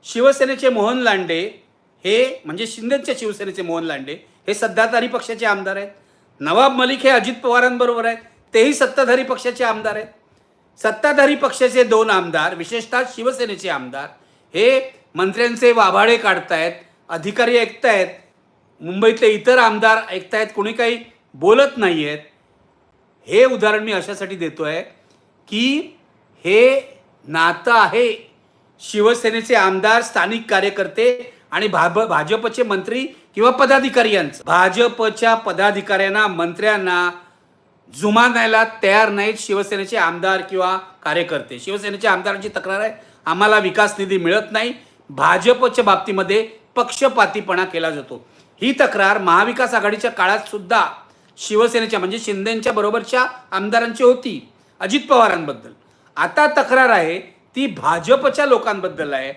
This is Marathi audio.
शिवसेनेचे मोहन लांडे हे म्हणजे शिंदेच्या शिवसेनेचे मोहन लांडे हे सत्ताधारी पक्षाचे आमदार आहेत. नवाब मलिक हे अजित पवारांबरोबर आहेत, तेही सत्ताधारी पक्षाचे आमदार आहेत. सत्ताधारी पक्षाचे दोन आमदार, विशेषतः शिवसेनेचे आमदार, हे मंत्र्यांचे वाभाडे काढतायत, अधिकारी ऐकतायत, मुंबईतले इतर आमदार ऐकतायत, कोणी काही बोलत नाही आहेत. हे उदाहरण मी अशासाठी देतोय की हे नातं आहे शिवसेनेचे आमदार, स्थानिक कार्यकर्ते आणि भाजपचे मंत्री किंवा पदाधिकारी यांचं. भाजपच्या पदाधिकाऱ्यांना, मंत्र्यांना जुमानायला तयार नाहीत शिवसेनेचे आमदार किंवा कार्यकर्ते. शिवसेनेच्या आमदारांची तक्रार आहे, आम्हाला विकास निधी मिळत नाही, भाजपच्या बाबतीमध्ये पक्षपातीपणा केला जातो. ही तक्रार महाविकास आघाडीच्या काळात सुद्धा शिवसेनेच्या म्हणजे शिंदेच्या बरोबरच्या आमदारांची होती अजित पवारांबद्दल. आता तक्रार आहे ती भाजपच्या लोकांबद्दल आहे.